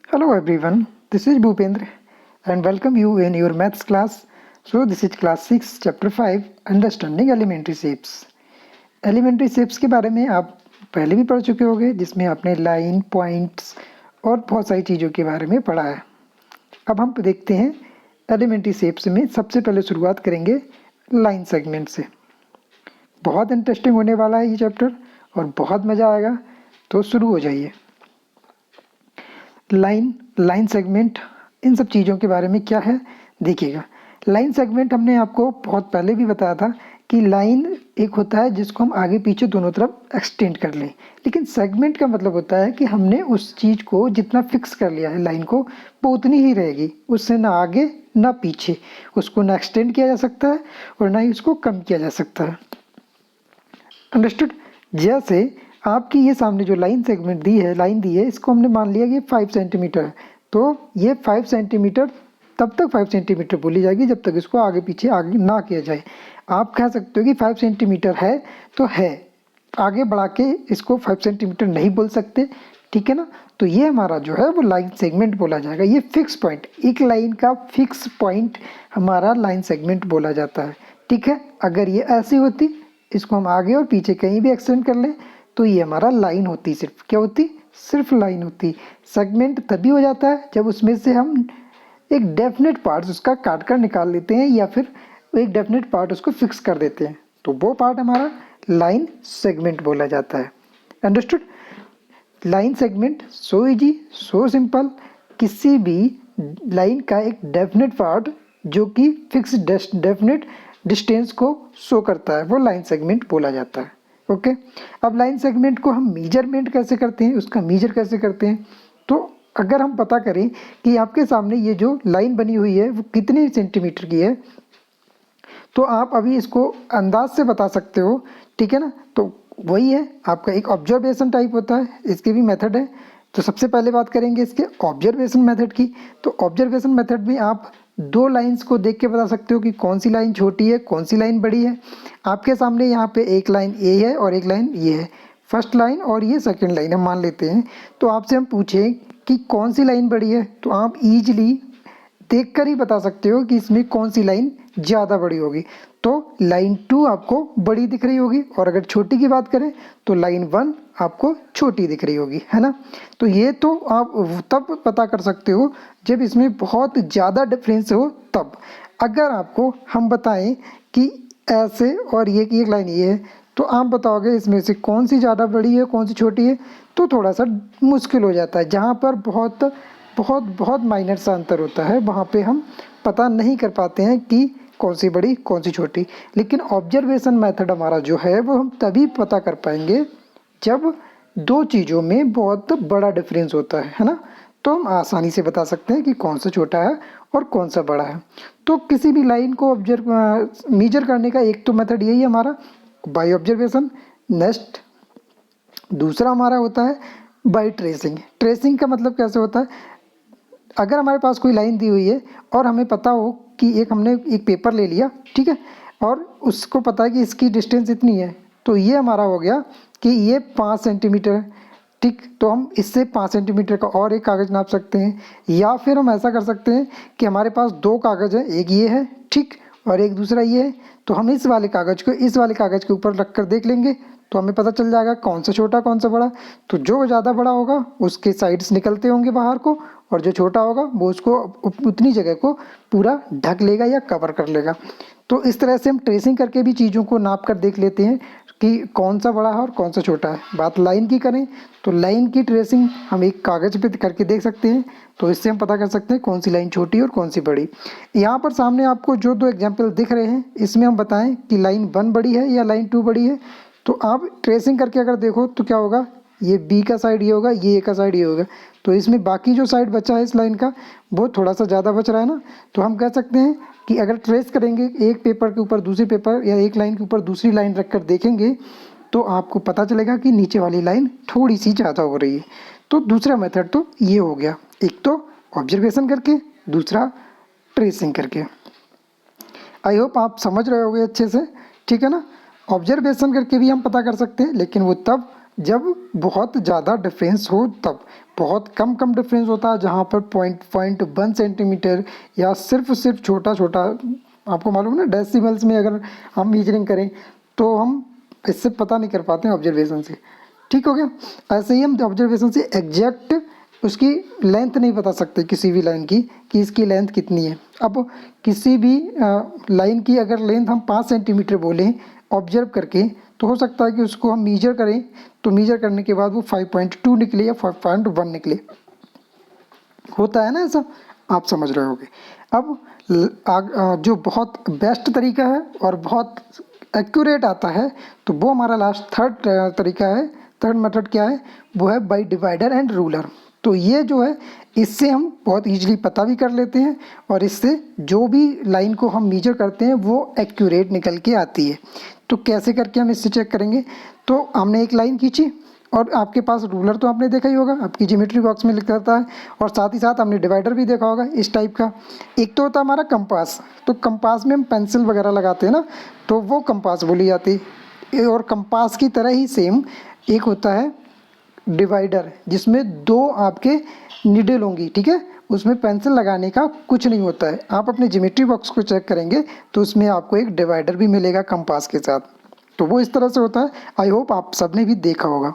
Hello everyone, this is Bhupendra and welcome you in your maths class. So this is class 6 chapter 5 Understanding Elementary Shapes. Elementary shapes के बारे में आप पहले भी पढ़ चुके होंगे जिसमें आपने लाइन, पॉइंट्स और बहुत सारी चीज़ों के बारे में पढ़ा है। अब हम देखते हैं एलिमेंट्री शेप्स में सबसे पहले शुरुआत करेंगे लाइन सेगमेंट से। बहुत इंटरेस्टिंग होने वाला है ये चैप्टर और बहुत मज़ा आएगा, तो शुरू हो जाइए। लाइन सेगमेंट, इन सब चीज़ों के बारे में क्या है देखिएगा। लाइन सेगमेंट हमने आपको बहुत पहले भी बताया था कि लाइन एक होता है जिसको हम आगे पीछे दोनों तरफ एक्सटेंड कर लें, लेकिन सेगमेंट का मतलब होता है कि हमने उस चीज़ को जितना फिक्स कर लिया है लाइन को वो उतनी ही रहेगी, उससे ना आगे ना पीछे, उसको ना एक्सटेंड किया जा सकता है और ना ही उसको कम किया जा सकता है। अंडरस्टूड। जैसे आपकी ये सामने जो लाइन सेगमेंट लाइन दी है, इसको हमने मान लिया कि 5 सेंटीमीटर है, तो ये 5 सेंटीमीटर तब तक 5 सेंटीमीटर बोली जाएगी जब तक इसको आगे पीछे आगे ना किया जाए। आप कह सकते हो कि 5 सेंटीमीटर है तो है, आगे बढ़ा के इसको 5 सेंटीमीटर नहीं बोल सकते, ठीक है ना। तो ये हमारा जो है वो लाइन सेगमेंट बोला जाएगा। ये फिक्स पॉइंट, एक लाइन का फिक्स पॉइंट हमारा लाइन सेगमेंट बोला जाता है, ठीक है। अगर ये ऐसी होती, इसको हम आगे और पीछे कहीं भी एक्सटेंड कर लें तो ये हमारा लाइन होती, सिर्फ क्या होती, सिर्फ लाइन होती। सेगमेंट तभी हो जाता है जब उसमें से हम एक डेफिनेट पार्ट उसका काट कर निकाल लेते हैं या फिर एक डेफिनेट पार्ट उसको फिक्स कर देते हैं, तो वो पार्ट हमारा लाइन सेगमेंट बोला जाता है। Understood. Line segment so easy, so simple. किसी भी लाइन का एक डेफिनेट पार्ट जो कि फिक्स डेफिनेट डिस्टेंस को शो करता है वो लाइन सेगमेंट बोला जाता है। ओके। अब लाइन सेगमेंट को हम मेजरमेंट कैसे करते हैं, उसका मेजर कैसे करते हैं, तो अगर हम पता करें कि आपके सामने ये जो लाइन बनी हुई है वो कितने सेंटीमीटर की है, तो आप अभी इसको अंदाज से बता सकते हो, ठीक है ना। तो वही है आपका एक ऑब्जर्वेशन टाइप होता है, इसके भी मेथड है। तो सबसे पहले बात करेंगे इसके ऑब्जर्वेशन मेथड की। तो ऑब्जर्वेशन मेथड में आप दो लाइंस को देख के बता सकते हो कि कौन सी लाइन छोटी है, कौन सी लाइन बड़ी है। आपके सामने यहाँ पे एक लाइन ए है और एक लाइन ये है, फर्स्ट लाइन और ये सेकंड लाइन हम मान लेते हैं। तो आपसे हम पूछें कि कौन सी लाइन बड़ी है, तो आप ईजिली देखकर ही बता सकते हो कि इसमें कौन सी लाइन ज़्यादा बड़ी होगी। तो लाइन 2 आपको बड़ी दिख रही होगी, और अगर छोटी की बात करें तो लाइन 1 आपको छोटी दिख रही होगी, है ना। तो ये तो आप तब पता कर सकते हो जब इसमें बहुत ज़्यादा डिफरेंस हो तब। अगर आपको हम बताएं कि ऐसे और ये कि एक लाइन ये है, तो आप बताओगे इसमें से कौन सी ज़्यादा बड़ी है कौन सी छोटी है, तो थोड़ा सा मुश्किल हो जाता है। जहाँ पर बहुत बहुत बहुत माइनर सा अंतर होता है वहाँ पे हम पता नहीं कर पाते हैं कि कौन सी बड़ी कौन सी छोटी। लेकिन ऑब्जर्वेशन मेथड हमारा जो है वो हम तभी पता कर पाएंगे जब दो चीज़ों में बहुत बड़ा डिफरेंस होता है ना। तो हम आसानी से बता सकते हैं कि कौन सा छोटा है और कौन सा बड़ा है। तो किसी भी लाइन को मेजर करने का एक तो मेथड यही है हमारा, बाय ऑब्जर्वेशन। नेक्स्ट दूसरा हमारा होता है बाय ट्रेसिंग। ट्रेसिंग का मतलब कैसे होता है, अगर हमारे पास कोई लाइन दी हुई है और हमें पता हो कि हमने एक पेपर ले लिया, ठीक है, और उसको पता है कि इसकी डिस्टेंस इतनी है, तो ये हमारा हो गया कि ये 5 सेंटीमीटर है, ठीक। तो हम इससे 5 सेंटीमीटर का और एक कागज़ नाप सकते हैं, या फिर हम ऐसा कर सकते हैं कि हमारे पास दो कागज़ है, एक ये है, ठीक, और एक दूसरा ये है। तो हम इस वाले कागज़ को इस वाले कागज़ के ऊपर रख कर देख लेंगे, तो हमें पता चल जाएगा कौन सा छोटा कौन सा बड़ा। तो जो ज़्यादा बड़ा होगा उसके साइड्स निकलते होंगे बाहर को, और जो छोटा होगा वो उसको उतनी जगह को पूरा ढक लेगा या कवर कर लेगा। तो इस तरह से हम ट्रेसिंग करके भी चीज़ों को नाप कर देख लेते हैं कि कौन सा बड़ा है और कौन सा छोटा है। बात लाइन की करें तो लाइन की ट्रेसिंग हम एक कागज़ पे करके देख सकते हैं, तो इससे हम पता कर सकते हैं कौन सी लाइन छोटी और कौन सी बड़ी। यहाँ पर सामने आपको जो दो एग्जाम्पल दिख रहे हैं इसमें हम बताएं कि लाइन 1 बड़ी है या लाइन 2 बड़ी है। तो आप ट्रेसिंग करके अगर देखो तो क्या होगा, ये बी का साइड ये होगा, ये ए का साइड ये होगा, तो इसमें बाकी जो साइड बचा है इस लाइन का वो थोड़ा सा ज़्यादा बच रहा है ना। तो हम कह सकते हैं कि अगर ट्रेस करेंगे एक पेपर के ऊपर दूसरी पेपर या एक लाइन के ऊपर दूसरी लाइन रख कर देखेंगे तो आपको पता चलेगा कि नीचे वाली लाइन थोड़ी सी ज़्यादा हो रही है। तो दूसरा मेथड तो ये हो गया, एक तो ऑब्जर्वेशन करके, दूसरा ट्रेसिंग करके। आई होप आप समझ रहे होगे अच्छे से, ठीक है ना। ऑब्जर्वेशन करके भी हम पता कर सकते हैं, लेकिन वो तब जब बहुत ज़्यादा डिफरेंस हो तब, बहुत कम डिफरेंस होता है जहाँ पर 0.1 सेंटीमीटर या सिर्फ छोटा छोटा, आपको मालूम है ना डेसिमल्स में अगर हम मीजरिंग करें तो हम इससे पता नहीं कर पाते हैं ऑब्जर्वेशन से। ठीक हो गया। ऐसे ही हम ऑब्जर्वेशन से एग्जैक्ट उसकी लेंथ नहीं बता सकते किसी भी लाइन की कि इसकी लेंथ कितनी है। अब किसी भी लाइन की अगर लेंथ हम 5 सेंटीमीटर बोलें ऑब्जर्व करके, तो हो सकता है कि उसको हम मीजर करें तो मीजर करने के बाद वो 5.2 निकले या 5.1 निकले। होता है ना ऐसा, आप समझ रहे होगे। अब जो बहुत बेस्ट तरीका है और बहुत एक्यूरेट आता है, तो वो हमारा लास्ट थर्ड तरीका है, थर्ड मेथड क्या है, वो है बाय डिवाइडर एंड रूलर। तो ये जो है इससे हम बहुत इजीली पता भी कर लेते हैं और इससे जो भी लाइन को हम मीजर करते हैं वो एक्यूरेट निकल के आती है। तो कैसे करके हम इससे चेक करेंगे, तो हमने एक लाइन खींची और आपके पास रूलर तो आपने देखा ही होगा, आपकी ज्योमेट्री बॉक्स में लिखा रहता है, और साथ ही साथ हमने डिवाइडर भी देखा होगा इस टाइप का। एक तो होता है हमारा कंपास, तो कंपास में हम पेंसिल वगैरह लगाते हैं ना, तो वो कंपास बोली जाती है। और कंपास की तरह ही सेम एक होता है डिवाइडर, जिसमें दो आपके नीडल होंगी, ठीक है, उसमें पेंसिल लगाने का कुछ नहीं होता है। आप अपने ज्योमेट्री बॉक्स को चेक करेंगे तो उसमें आपको एक डिवाइडर भी मिलेगा कंपास के साथ। तो वो इस तरह से होता है। आई होप आप सबने भी देखा होगा।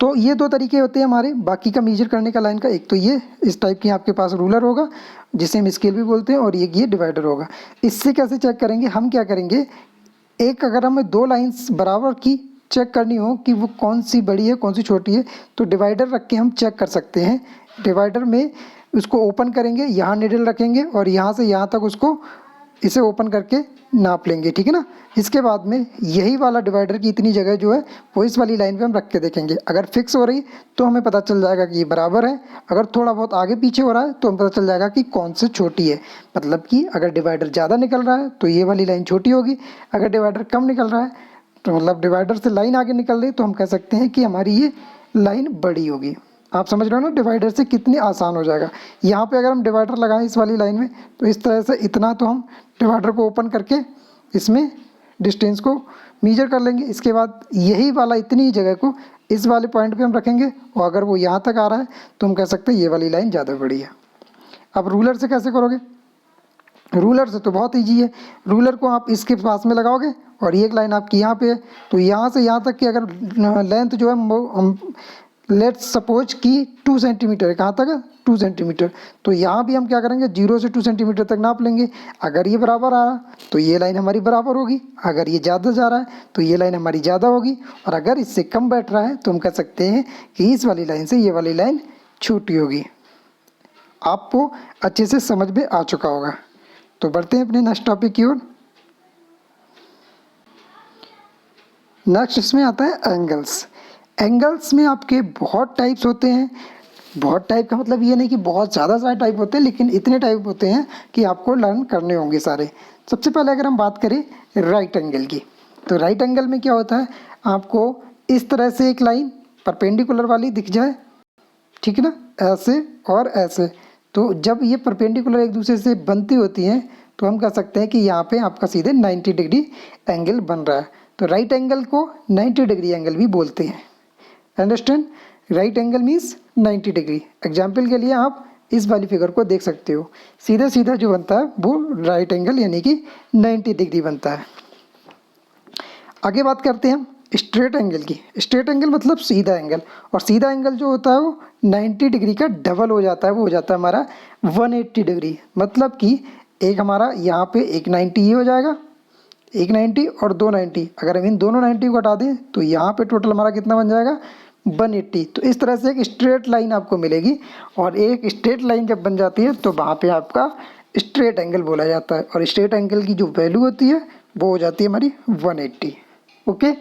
तो ये दो तरीके होते हैं हमारे बाकी का मेजर करने का लाइन का। एक तो ये इस टाइप की आपके पास रूलर होगा जिसे हम स्केल भी बोलते हैं, और एक ये डिवाइडर होगा। इससे कैसे चेक करेंगे, हम क्या करेंगे, एक अगर हमें दो लाइंस बराबर की चेक करनी हो कि वो कौन सी बड़ी है कौन सी छोटी है, तो डिवाइडर रख के हम चेक कर सकते हैं। डिवाइडर में उसको ओपन करेंगे, यहाँ निडल रखेंगे और यहाँ से यहाँ तक उसको इसे ओपन करके नाप लेंगे, ठीक है ना। इसके बाद में यही वाला डिवाइडर की इतनी जगह जो है वो इस वाली लाइन पे हम रख के देखेंगे। अगर फिक्स हो रही तो हमें पता चल जाएगा कि ये बराबर है, अगर थोड़ा बहुत आगे पीछे हो रहा है तो हमें पता चल जाएगा कि कौन से छोटी है। मतलब कि अगर डिवाइडर ज़्यादा निकल रहा है तो ये वाली लाइन छोटी होगी, अगर डिवाइडर कम निकल रहा है तो मतलब डिवाइडर से लाइन आगे निकल रही तो हम कह सकते हैं कि हमारी ये लाइन बड़ी होगी। आप समझ रहे हो ना डिवाइडर से कितनी आसान हो जाएगा। यहाँ पे अगर हम डिवाइडर लगाएं इस वाली लाइन में तो इस तरह से इतना तो हम डिवाइडर को ओपन करके इसमें डिस्टेंस को मेजर कर लेंगे। इसके बाद यही वाला इतनी जगह को इस वाले पॉइंट पे हम रखेंगे और अगर वो यहाँ तक आ रहा है तो हम कह सकते हैं ये वाली लाइन ज़्यादा बड़ी है। अब रूलर से कैसे करोगे, रूलर से तो बहुत ईजी है। रूलर को आप इसके पास में लगाओगे और ये एक लाइन आपकी यहाँ पे है, तो यहाँ से यहाँ तक की अगर लेंथ जो है हम लेट्स सपोज कि 2 सेंटीमीटर है, कहाँ तक है 2 सेंटीमीटर, तो यहाँ भी हम क्या करेंगे 0 से 2 सेंटीमीटर तक नाप लेंगे। अगर ये बराबर आ रहा तो ये लाइन हमारी बराबर होगी, अगर ये ज़्यादा जा रहा है तो ये लाइन हमारी ज़्यादा होगी, और अगर इससे कम बैठ रहा है तो हम कह सकते हैं कि इस वाली लाइन से ये वाली लाइन छोटी होगी। आपको अच्छे से समझ में आ चुका होगा। तो बढ़ते हैं अपने नेक्स्ट टॉपिक की ओर। नेक्स्ट इसमें आता है एंगल्स। एंगल्स में आपके बहुत टाइप्स होते हैं। बहुत टाइप का मतलब ये नहीं कि बहुत ज़्यादा सारे टाइप होते हैं, लेकिन इतने टाइप होते हैं कि आपको लर्न करने होंगे सारे। सबसे पहले अगर हम बात करें राइट एंगल की, तो राइट एंगल में क्या होता है, आपको इस तरह से एक लाइन परपेंडिकुलर वाली दिख जाए, ठीक है ना, ऐसे और ऐसे, तो जब ये परपेंडिकुलर एक दूसरे से बनती होती हैं तो हम कह सकते हैं कि यहाँ पे आपका सीधे 90 डिग्री एंगल बन रहा है। तो राइट एंगल को 90 डिग्री एंगल भी बोलते हैं। Understand, right angle means 90 degree. Example के लिए आप इस वाली फिगर को देख सकते हो, सीधा सीधा जो बनता है वो राइट एंगल यानी कि 90 डिग्री बनता है। आगे बात करते हैं हम स्ट्रेट एंगल की। स्ट्रेट एंगल मतलब सीधा एंगल, और सीधा एंगल जो होता है वो 90 डिग्री का डबल हो जाता है, वो हो जाता है हमारा 180 डिग्री। मतलब कि एक हमारा यहाँ पे एक 90 ये हो जाएगा, एक 90 और दो 90, अगर हम इन दोनों 90 को हटा दें तो यहाँ पे टोटल हमारा कितना बन जाएगा 180। तो इस तरह से एक स्ट्रेट लाइन आपको मिलेगी, और एक स्ट्रेट लाइन जब बन जाती है तो वहाँ पे आपका स्ट्रेट एंगल बोला जाता है, और स्ट्रेट एंगल की जो वैल्यू होती है वो हो जाती है हमारी 180। ओके,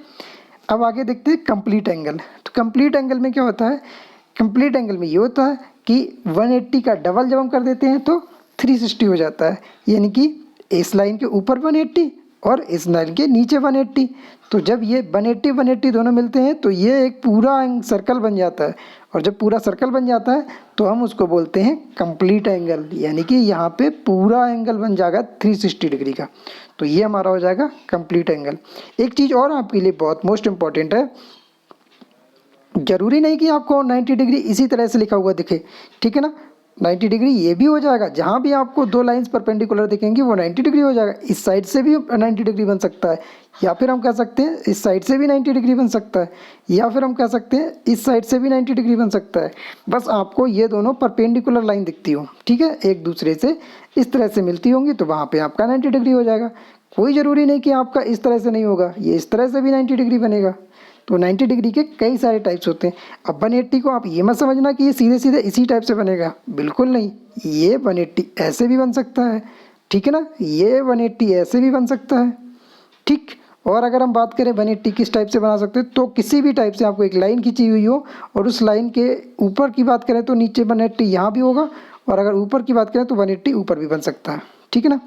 अब आगे देखते हैं कंप्लीट एंगल। तो कंप्लीट एंगल में क्या होता है, कंप्लीट एंगल में ये होता है कि 180 का डबल जब हम कर देते हैं तो 360 हो जाता है, यानी कि इस लाइन के ऊपर 180 और इस लाइन के नीचे 180। तो जब ये 180 180 दोनों मिलते हैं तो ये एक पूरा सर्कल बन जाता है, और जब पूरा सर्कल बन जाता है तो हम उसको बोलते हैं कंप्लीट एंगल, यानी कि यहाँ पे पूरा एंगल बन जाएगा 360 डिग्री का। तो ये हमारा हो जाएगा कंप्लीट एंगल। एक चीज़ और आपके लिए बहुत मोस्ट इम्पॉर्टेंट है, जरूरी नहीं कि आपको 90 डिग्री इसी तरह से लिखा हुआ दिखे, ठीक है ना। 90 डिग्री ये भी हो जाएगा, जहाँ भी आपको दो लाइंस परपेंडिकुलर दिखेंगी वो 90 डिग्री हो जाएगा। इस साइड से भी 90 डिग्री बन सकता है, या फिर हम कह सकते हैं इस साइड से भी 90 डिग्री बन सकता है, या फिर हम कह सकते हैं इस साइड से भी 90 डिग्री बन सकता है। बस आपको ये दोनों परपेंडिकुलर लाइन दिखती हो, ठीक है, एक दूसरे से इस तरह से मिलती होंगी तो वहाँ पर आपका 90 डिग्री हो जाएगा। कोई ज़रूरी नहीं कि आपका इस तरह से नहीं होगा, ये इस तरह से भी 90 डिग्री बनेगा। तो 90 डिग्री के कई सारे टाइप्स होते हैं। अब 180 को आप ये मत समझना कि ये सीधे सीधे इसी टाइप से बनेगा, बिल्कुल नहीं। ये 180 ऐसे भी बन सकता है, ठीक है ना, ये 180 ऐसे भी बन सकता है, ठीक। और अगर हम बात करें 180 किस टाइप से बना सकते हैं, तो किसी भी टाइप से आपको एक लाइन खींची हुई हो और उस लाइन के ऊपर की बात करें तो नीचे 180 यहाँ भी होगा, और अगर ऊपर की बात करें तो 180 ऊपर भी बन सकता है, ठीक है ना।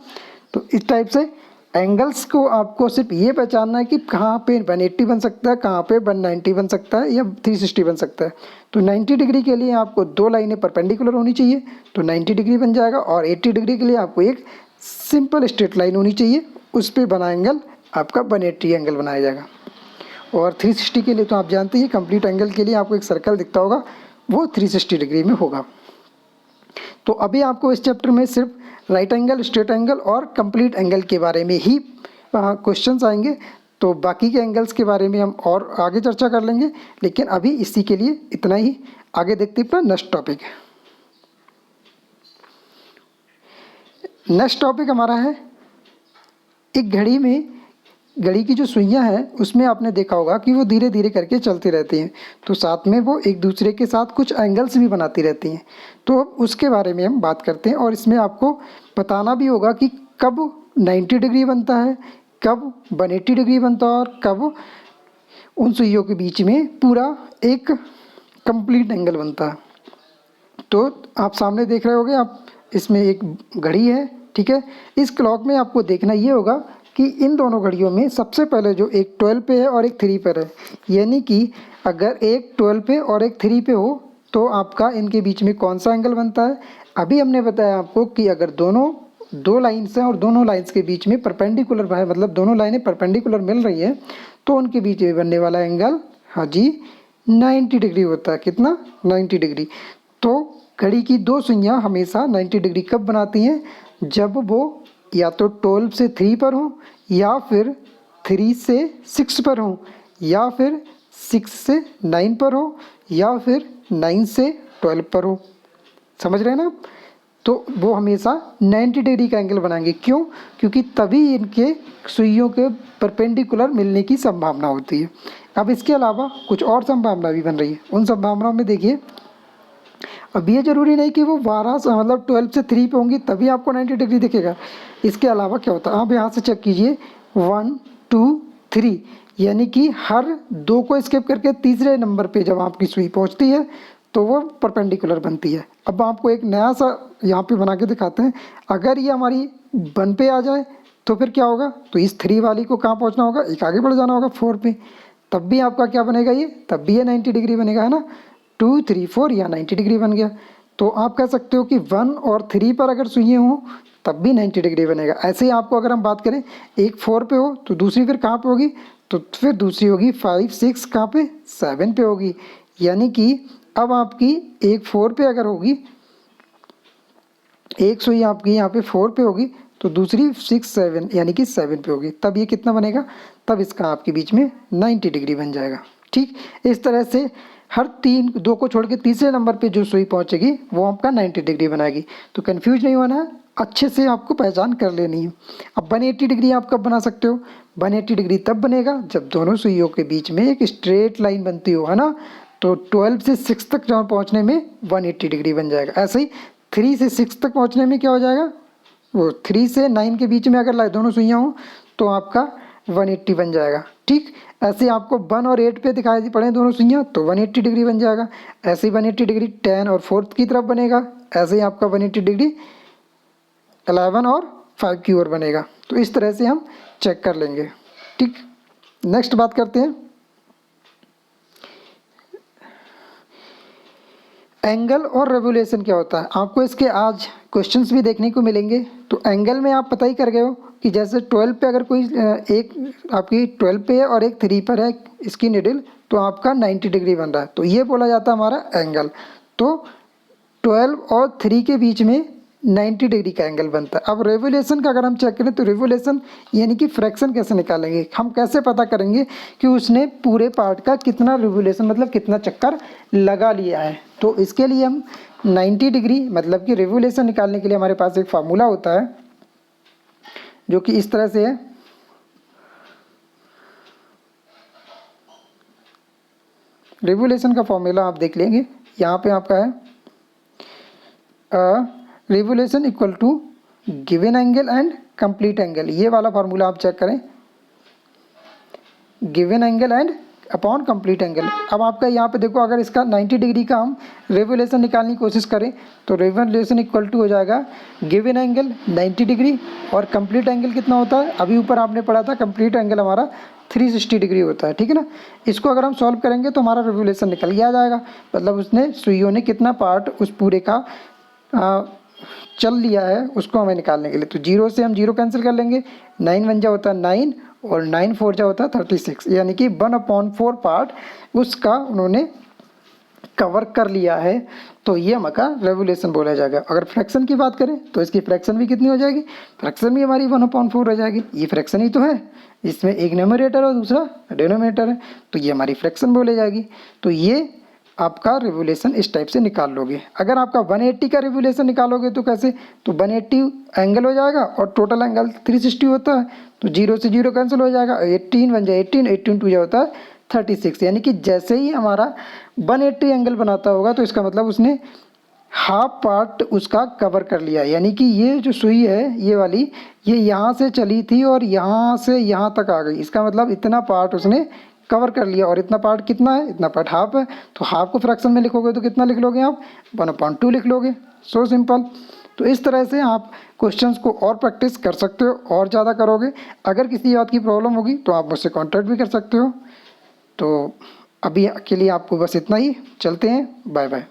तो इस टाइप से एंगल्स को आपको सिर्फ ये पहचानना है कि कहाँ पे 180 बन सकता है, कहाँ पे 190 बन सकता है, या 360 बन सकता है। तो 90 डिग्री के लिए आपको दो लाइनें परपेंडिकुलर होनी चाहिए तो 90 डिग्री बन जाएगा, और 80 डिग्री के लिए आपको एक सिंपल स्ट्रेट लाइन होनी चाहिए, उस पर बना एंगल आपका 180 एंगल बनाया जाएगा। और 360 के लिए तो आप जानते हैं कंप्लीट एंगल के लिए आपको एक सर्कल दिखता होगा, वो 360 डिग्री में होगा। तो अभी आपको इस चैप्टर में सिर्फ राइट एंगल, स्ट्रेट एंगल और कंप्लीट एंगल के बारे में ही क्वेश्चंस आएंगे। तो बाकी के एंगल्स के बारे में हम और आगे चर्चा कर लेंगे, लेकिन अभी इसी के लिए इतना ही। आगे देखते हैं अपना नेक्स्ट टॉपिक। नेक्स्ट टॉपिक हमारा है, एक घड़ी में, घड़ी की जो सुइयां हैं उसमें आपने देखा होगा कि वो धीरे धीरे करके चलती रहती हैं, तो साथ में वो एक दूसरे के साथ कुछ एंगल्स भी बनाती रहती हैं। तो अब उसके बारे में हम बात करते हैं, और इसमें आपको बताना भी होगा कि कब 90 डिग्री बनता है, कब 180 डिग्री बनता है, और कब उन सुइयों के बीच में पूरा एक कंप्लीट एंगल बनता है। तो आप सामने देख रहे होंगे, आप इसमें एक घड़ी है, ठीक है। इस क्लॉक में आपको देखना ये होगा कि इन दोनों घड़ियों में सबसे पहले जो एक 12 पे है और एक 3 पर है, यानी कि अगर एक 12 पे और एक 3 पे हो तो आपका इनके बीच में कौन सा एंगल बनता है। अभी हमने बताया आपको कि अगर दोनों दो लाइन्स हैं और दोनों लाइन्स के बीच में परपेंडिकुलर है, मतलब दोनों लाइनें परपेंडिकुलर मिल रही है, तो उनके बीच में बनने वाला एंगल, हाँ जी, 90 डिग्री होता है। कितना? 90 डिग्री। तो घड़ी की दो सुइयां हमेशा 90 डिग्री कब बनाती हैं? जब वो या तो 12 से 3 पर हो, या फिर 3 से 6 पर हो, या फिर 6 से 9 पर हो, या फिर 9 से 12 पर हो। समझ रहे हैं ना? तो वो हमेशा 90 डिग्री का एंगल बनाएंगे। क्यों? क्योंकि तभी इनके सुइयों के परपेंडिकुलर मिलने की संभावना होती है। अब इसके अलावा कुछ और संभावना भी बन रही है। उन संभावनाओं में देखिए, अब ये जरूरी नहीं कि वो 12 से मतलब 12 से 3 पे होंगी तभी आपको 90 डिग्री दिखेगा। इसके अलावा क्या होता है, आप यहाँ से चेक कीजिए, 1 2 3, यानी कि हर दो को स्किप करके तीसरे नंबर पे जब आपकी सुई पहुँचती है तो वो परपेंडिकुलर बनती है। अब आपको एक नया सा यहाँ पे बना के दिखाते हैं। अगर ये हमारी 1 पे आ जाए तो फिर क्या होगा, तो इस 3 वाली को कहाँ पहुँचना होगा, एक आगे बढ़ जाना होगा 4 पे, तब भी आपका क्या बनेगा, ये तब भी ये 90 डिग्री बनेगा, है ना। 2 3 4 या 90 डिग्री बन गया। तो आप कह सकते हो कि 1 और 3 पर अगर सुइयां हों तब भी 90 डिग्री बनेगा। ऐसे ही आपको अगर हम बात करें, एक 4 पे हो तो दूसरी फिर कहाँ पे होगी, तो फिर दूसरी होगी 5 6 कहाँ पे, 7 पे होगी। यानी कि अब आपकी एक 4 पे अगर होगी, एक सुई आपकी यहाँ पे 4 पे होगी तो दूसरी 6 7 यानी कि 7 पे होगी, तब ये कितना बनेगा, तब इसका आपके बीच में 90 डिग्री बन जाएगा। ठीक, इस तरह से हर दो को छोड़ के तीसरे नंबर पे जो सुई पहुंचेगी वो आपका 90 डिग्री बनाएगी। तो कंफ्यूज नहीं होना है, अच्छे से आपको पहचान कर लेनी है। अब 180 डिग्री आप कब बना सकते हो, 180 डिग्री तब बनेगा जब दोनों सुइयों के बीच में एक स्ट्रेट लाइन बनती हो, है ना। तो 12 से 6 तक जहाँ पहुँचने में 180 डिग्री बन जाएगा। ऐसे ही 3 से 6 तक पहुँचने में क्या हो जाएगा, वो 3 से 9 के बीच में अगर दोनों सुइयाँ हों तो आपका 180 बन जाएगा। ठीक, ऐसे आपको 1 और 8 पे दिखाई पड़े दोनों सुइयाँ तो 180 डिग्री बन जाएगा। ऐसे ही 180 डिग्री 10 और 4 की तरफ बनेगा। ऐसे ही आपका 180 डिग्री 11 और 5 की ओर बनेगा। तो इस तरह से हम चेक कर लेंगे। ठीक, नेक्स्ट बात करते हैं। एंगल और रेवोल्यूशन क्या होता है, आपको इसके आज क्वेश्चंस भी देखने को मिलेंगे। तो एंगल में आप पता ही कर गए हो कि जैसे 12 पे अगर कोई एक आपकी 12 पे है और एक 3 पर है इसकी निडल, तो आपका 90 डिग्री बन रहा है, तो ये बोला जाता है हमारा एंगल। तो 12 और 3 के बीच में 90 डिग्री का एंगल बनता है। अब रेवोल्यूशन का अगर हम चेक करें तो रेवोल्यूशन यानी कि फ्रैक्शन कैसे निकालेंगे, हम कैसे पता करेंगे कि उसने पूरे पार्ट का कितना रेवोल्यूशन मतलब कितना चक्कर लगा लिया है। तो इसके लिए हम 90 डिग्री मतलब कि रेवोल्यूशन निकालने के लिए हमारे पास एक फार्मूला होता है जो कि इस तरह से है। रेवोल्यूशन का फॉर्मूला आप देख लेंगे, यहाँ पे आपका है revolution equal to given angle and complete angle. ये वाला फार्मूला आप चेक करें, given angle and upon complete angle. अब आपका यहाँ पे देखो, अगर इसका 90 डिग्री का हम रेवोल्यूशन निकालने की कोशिश करें तो रेवोल्यूशन इक्वल टू हो जाएगा गिवन एंगल 90 डिग्री और कंप्लीट एंगल कितना होता है, अभी ऊपर आपने पढ़ा था कंप्लीट एंगल हमारा 360 डिग्री होता है, ठीक है ना। इसको अगर हम सॉल्व करेंगे तो हमारा रेवोल्यूशन निकल के आ जाएगा, मतलब उसने सुइयों ने कितना पार्ट उस पूरे का चल लिया है उसको हमें निकालने के लिए। तो 0 से हम 0 कैंसिल कर लेंगे, 9 1 जा होता है 9 और 9 4 जा होता है 36, यानी कि 1/4 पार्ट उसका उन्होंने कवर कर लिया है। तो ये हमारा रेवोल्यूशन बोला जाएगा। अगर फ्रैक्शन की बात करें तो इसकी फ्रैक्शन भी कितनी हो जाएगी, फ्रैक्शन भी हमारी 1/4 हो जाएगी। ये फ्रैक्शन ही तो है, इसमें एक न्यूमरेटर और दूसरा डिनोमिनेटर है, तो ये हमारी फ्रैक्शन बोले जाएगी। तो ये आपका रेवोल्यूशन इस टाइप से निकाल लोगे। अगर आपका 180 का रेवोल्यूशन निकालोगे तो कैसे, तो 180 एंगल हो जाएगा और टोटल एंगल 360 होता है, तो 0 से 0 कैंसिल हो जाएगा, 18 बन जाए 18, 18 2 होता है 36, यानी कि जैसे ही हमारा 180 एंगल बनाता होगा तो इसका मतलब उसने हाफ पार्ट उसका कवर कर लिया। यानी कि ये जो सुई है ये वाली, ये यहाँ से चली थी और यहाँ से यहाँ तक आ गई, इसका मतलब इतना पार्ट उसने कवर कर लिया। और इतना पार्ट कितना है, इतना पार्ट हाफ है, तो हाफ को फ्रैक्शन में लिखोगे तो कितना लिख लोगे आप, 1/2 लिख लोगे। So simple. तो इस तरह से आप क्वेश्चंस को और प्रैक्टिस कर सकते हो और ज़्यादा करोगे। अगर किसी बात की प्रॉब्लम होगी तो आप मुझसे कॉन्टैक्ट भी कर सकते हो। तो अभी के लिए आपको बस इतना ही, चलते हैं, बाय बाय।